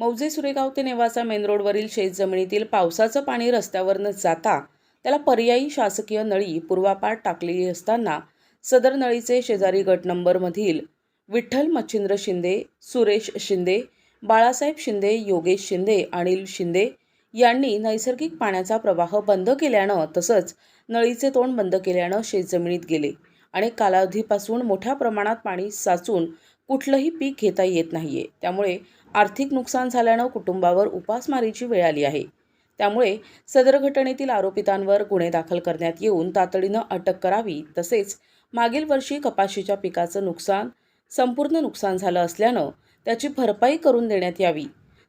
मौजे सुरेगाव ते नेवासा मेन रोडवरील शेतजमिनीतील पावसाचं पाणी रस्त्यावर न जाता त्याला पर्यायी शासकीय नळी पूर्वापार टाकलेली असताना सदर नळीचे शेजारी गट नंबरमधील विठ्ठल मच्छिंद्र शिंदे, सुरेश शिंदे, बाळासाहेब शिंदे, योगेश शिंदे, अनिल शिंदे यांनी नैसर्गिक पाण्याचा प्रवाह बंद केल्यानं तसंच नळीचे तोंड बंद केल्यानं शेतजमिनीत गेले. अनेक कालावधीपासून मोठ्या प्रमाणात पाणी साचून कुठलंही पीक घेता येत नाहीये. त्यामुळे आर्थिक नुकसान झाल्यानं कुटुंबावर उपासमारीची वेळ आली आहे. त्यामुळे सदर घटनेतील आरोपितांवर गुन्हे दाखल करण्यात येऊन तातडीनं अटक करावी. तसेच मागील वर्षी कपाशीच्या पिकाचं संपूर्ण नुकसान झालं असल्यानं त्याची भरपाई करून देण्यात यावी.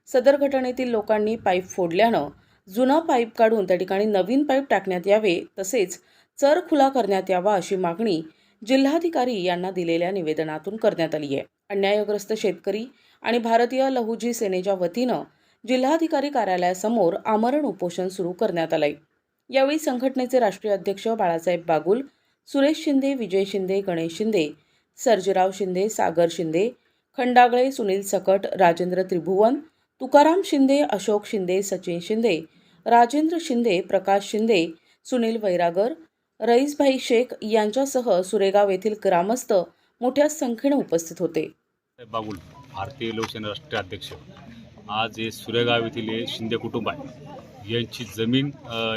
सदर घटनेतील लोकांनी पाईप फोडल्यानं जुना पाईप काढून त्या ठिकाणी नवीन पाईप टाकण्यात यावे. तसेच चर खुला करण्यात यावा अशी मागणी जिल्हाधिकारी यांना दिलेल्या निवेदनातून करण्यात आली आहे. अन्यायग्रस्त शेतकरी आणि भारतीय लहुजी सेनेच्या वतीनं जिल्हाधिकारी कार्यालयासमोर आमरण उपोषण सुरू करण्यात आलंय. यावेळी संघटनेचे राष्ट्रीय अध्यक्ष बाळासाहेब बागुल, सुरेश शिंदे, विजय शिंदे, गणेश शिंदे, सर्जेराव शिंदे, सागर शिंदे, खंडागळे, सुनील सकट, राजेंद्र त्रिभुवन, तुकाराम शिंदे, अशोक शिंदे, सचिन शिंदे, राजेंद्र शिंदे, प्रकाश शिंदे, सुनील वैरागर, रईसभाई शेख यांच्यासह सुरेगाव येथील ग्रामस्थ मोठ्या संख्येने उपस्थित होते. बागुल, भारतीय लोकसेना राष्ट्रीय अध्यक्ष. आज हे सुरेगाव येथील शिंदे कुटुंब आहे, यांची जमीन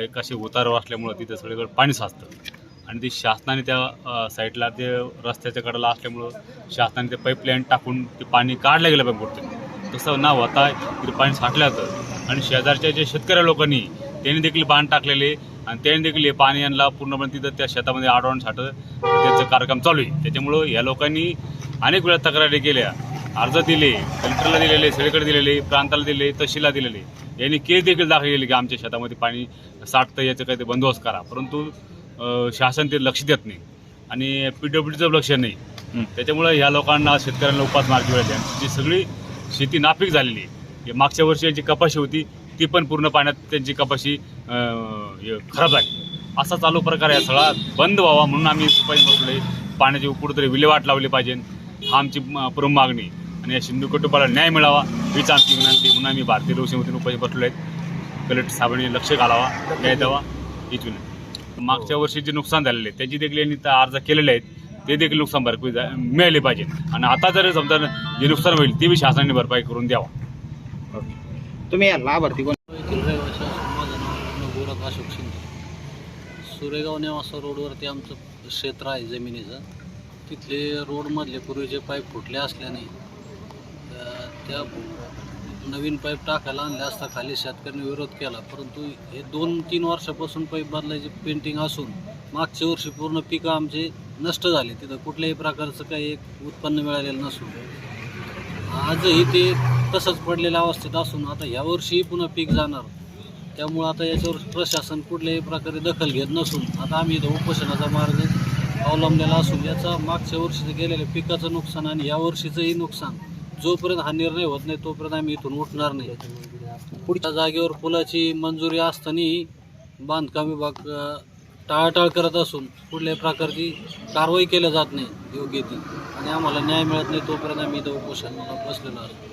एक अशी उतारावर असल्यामुळं तिथे सगळीकडे पाणी साचतं आणि ते शासनाने त्या साईडला ते रस्त्याच्या कडेला असल्यामुळं शासनाने ते पाईपलाईन टाकून ते पाणी काढलं गेलं पाहिजे पडतं. तसं न होता तिथे पाणी साठलं जातं आणि शेजारच्या जे शेतकरी लोकांनी त्यांनी देखील बांध टाकलेले आणि त्यांनी देखील हे पाणी यांना पूर्णपणे तिथं त्या शेतामध्ये आडवून साठं त्याचं कार्यक्रम चालू आहे. त्याच्यामुळं या लोकांनी अनेक वेळा तक्रारी केल्या, अर्ज दिले, कलेक्टरला दिलेले, सगळीकडे दिलेले, प्रांताला दिले, तहसीलला दिलेले. यांनी केस देखील दाखल केले की आमच्या शेतामध्ये पाणी साठतं, याचं काही ते बंदोबस्त करा. परंतु शासन ते लक्ष देत नाही आणि PWDचं लक्ष नाही. त्याच्यामुळं ह्या लोकांना, शेतकऱ्यांना उपासमारची वेळ आहे. जी सगळी शेती नापीक झालेली आहे. मागच्या वर्षी यांची कपाशी होती, ती पण पूर्ण पाण्यात त्यांची कपाशी खराब झाली. असा चालू प्रकार आहे. सगळा बंद व्हावा म्हणून आम्ही उपाय बसले. पाण्याची कुठंतरी विल्हेवाट लावली पाहिजे, हा आमची प्रमुख मागणी. आणि या शिंदे कुटुंबाला न्याय मिळावा हीच आमची विनंती म्हणून आम्ही भारतीय लोकसेनेतून उपाय बसलो आहेत. कलेक्टर साहेबांनी लक्ष घालावा, न्याय द्यावा हीच विनंती. मागच्या वर्षी जे नुकसान झालेले आहे त्याची देखील यांनी अर्ज केलेले आहेत, ते देखील नुकसान भरपाई मिळाली पाहिजे. आणि आता जर समजा जे नुकसान होईल ते बी शासनाने भरपाई करून द्यावा. तुम्ही या लाभार्थी कोण? अशोक शिंदे. सुरेगाव नेवासा रोडवरती आमचं क्षेत्र आहे जमिनीचं. तिथले रोडमधले पूर्वीचे पाईप फुटले असल्याने त्या नवीन पाईप टाकायला आणले असता खाली शेतकऱ्यांनी विरोध केला. परंतु हे 2-3 वर्षापासून पाईप बदलायची पेंटिंग असून मागच्या वर्षी पूर्ण पिकं आमचे नष्ट झाले. तिथं कुठल्याही प्रकारचं काही एक उत्पन्न मिळालेलं नसून आजही ते तसंच पडलेल्या अवस्थेत असून आता ह्या वर्षीही पुन्हा पीक जाणार. त्यामुळं आता याच्यावर प्रशासन कुठल्याही प्रकारे दखल घेत नसून आता आम्ही इथं उपोषणाचा मार्ग अवलंबलेला असून याचा मागच्या वर्षीचं गेलेलं पिकाचं नुकसान आणि या वर्षीचंही नुकसान जोपर्यंत हा निर्णय होत नाही तोपर्यंत आम्ही इथून उठणार नाही. पुढच्या जागेवर पुलाची मंजुरी असतानाही बांधकाम विभाग टाळाटाळ करत असून कुठल्याही प्रकारची कारवाई केली जात नाही योग्य ती आणि आम्हाला न्याय मिळत नाही तोपर्यंत आम्ही इथं उपोषणाला बसलेलो असतो.